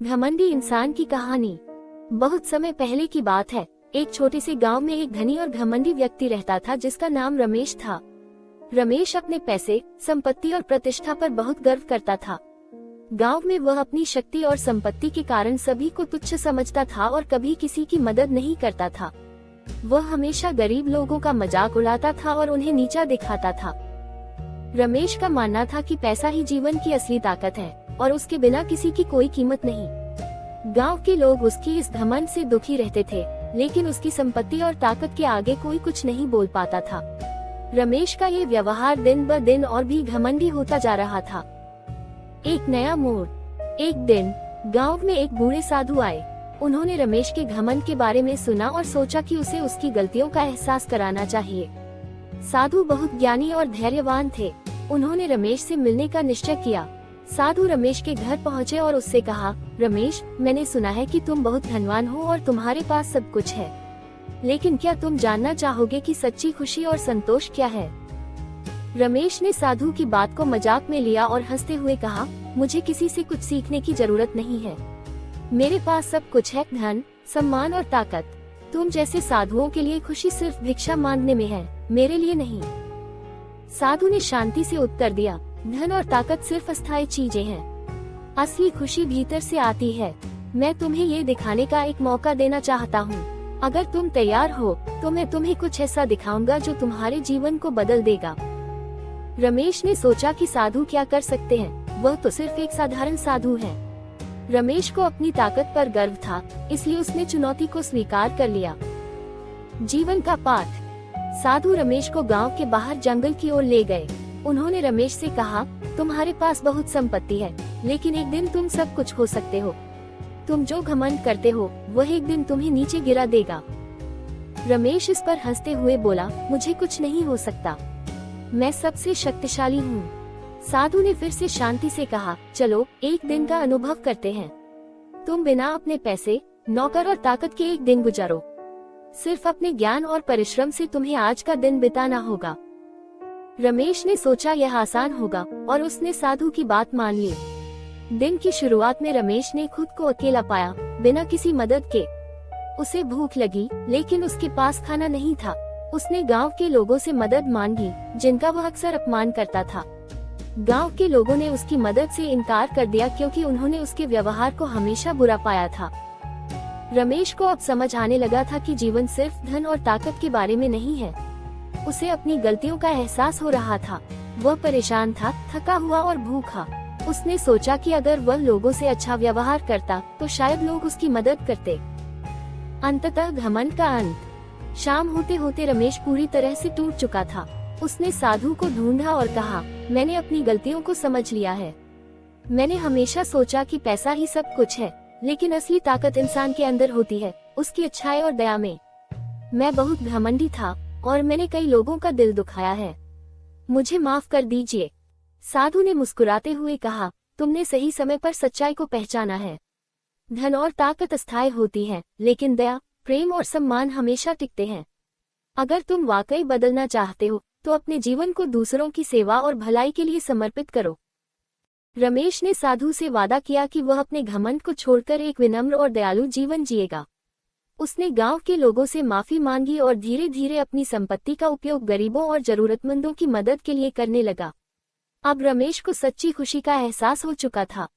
घमंडी इंसान की कहानी। बहुत समय पहले की बात है। एक छोटे से गांव में एक धनी और घमंडी व्यक्ति रहता था जिसका नाम रमेश था। रमेश अपने पैसे, संपत्ति और प्रतिष्ठा पर बहुत गर्व करता था। गांव में वह अपनी शक्ति और संपत्ति के कारण सभी को तुच्छ समझता था और कभी किसी की मदद नहीं करता था। वह हमेशा गरीब लोगों का मजाक उड़ाता था और उन्हें नीचा दिखाता था। रमेश का मानना था कि पैसा ही जीवन की असली ताकत है और उसके बिना किसी की कोई कीमत नहीं। गांव के लोग उसकी इस घमंड से दुखी रहते थे, लेकिन उसकी संपत्ति और ताकत के आगे कोई कुछ नहीं बोल पाता था। रमेश का ये व्यवहार दिन ब दिन और भी घमंडी होता जा रहा था। एक नया मोड़। एक दिन गांव में एक बूढ़े साधु आए। उन्होंने रमेश के घमंड के बारे में सुना और सोचा कि उसे उसकी गलतियों का एहसास कराना चाहिए। साधु बहुत ज्ञानी और धैर्यवान थे। उन्होंने रमेश से मिलने का निश्चय किया। साधु रमेश के घर पहुँचे और उससे कहा, रमेश, मैंने सुना है कि तुम बहुत धनवान हो और तुम्हारे पास सब कुछ है, लेकिन क्या तुम जानना चाहोगे कि सच्ची खुशी और संतोष क्या है? रमेश ने साधु की बात को मजाक में लिया और हंसते हुए कहा, मुझे किसी से कुछ सीखने की जरूरत नहीं है। मेरे पास सब कुछ है, धन, सम्मान और ताकत। तुम जैसे साधुओं के लिए खुशी सिर्फ भिक्षा मांगने में है, मेरे लिए नहीं। साधु ने शांति से उत्तर दिया, धन और ताकत सिर्फ अस्थायी चीजें हैं। असली खुशी भीतर से आती है। मैं तुम्हें ये दिखाने का एक मौका देना चाहता हूँ। अगर तुम तैयार हो तो मैं तुम्हें कुछ ऐसा दिखाऊंगा जो तुम्हारे जीवन को बदल देगा। रमेश ने सोचा कि साधु क्या कर सकते हैं, वह तो सिर्फ एक साधारण साधु है। रमेश को अपनी ताकत पर गर्व था, इसलिए उसने चुनौती को स्वीकार कर लिया। जीवन का पाठ। साधु रमेश को गांव के बाहर जंगल की ओर ले गए। उन्होंने रमेश से कहा, तुम्हारे पास बहुत संपत्ति है, लेकिन एक दिन तुम सब कुछ हो सकते हो। तुम जो घमंड करते हो वह एक दिन तुम्हें नीचे गिरा देगा। रमेश इस पर हंसते हुए बोला, मुझे कुछ नहीं हो सकता, मैं सबसे शक्तिशाली हूँ। साधु ने फिर से शांति से कहा, चलो एक दिन का अनुभव करते हैं। तुम बिना अपने पैसे, नौकर और ताकत के एक दिन गुजारो। सिर्फ अपने ज्ञान और परिश्रम से तुम्हें आज का दिन बिताना होगा। रमेश ने सोचा यह आसान होगा और उसने साधु की बात मान ली। दिन की शुरुआत में रमेश ने खुद को अकेला पाया, बिना किसी मदद के। उसे भूख लगी, लेकिन उसके पास खाना नहीं था। उसने गांव के लोगों से मदद मांगी, जिनका वह अक्सर अपमान करता था। गांव के लोगों ने उसकी मदद से इनकार कर दिया क्योंकि उन्होंने उसके व्यवहार को हमेशा बुरा पाया था। रमेश को अब समझ आने लगा था कि जीवन सिर्फ धन और ताकत के बारे में नहीं है। उसे अपनी गलतियों का एहसास हो रहा था। वह परेशान था, थका हुआ और भूखा। उसने सोचा कि अगर वह लोगों से अच्छा व्यवहार करता तो शायद लोग उसकी मदद करते। अंततः घमंड का अंत। शाम होते होते रमेश पूरी तरह से टूट चुका था। उसने साधु को ढूंढा और कहा, मैंने अपनी गलतियों को समझ लिया है। मैंने हमेशा सोचा कि पैसा ही सब कुछ है, लेकिन असली ताकत इंसान के अंदर होती है, उसकी अच्छाई और दया में। मैं बहुत घमंडी था और मैंने कई लोगों का दिल दुखाया है। मुझे माफ कर दीजिए। साधु ने मुस्कुराते हुए कहा, तुमने सही समय पर सच्चाई को पहचाना है। धन और ताकत अस्थायी होती है, लेकिन दया, प्रेम और सम्मान हमेशा टिकते हैं। अगर तुम वाकई बदलना चाहते हो तो अपने जीवन को दूसरों की सेवा और भलाई के लिए समर्पित करो। रमेश ने साधु से वादा किया कि वह अपने घमंड को छोड़कर एक विनम्र और दयालु जीवन जिएगा। उसने गांव के लोगों से माफी मांगी और धीरे धीरे अपनी संपत्ति का उपयोग गरीबों और जरूरतमंदों की मदद के लिए करने लगा। अब रमेश को सच्ची खुशी का एहसास हो चुका था।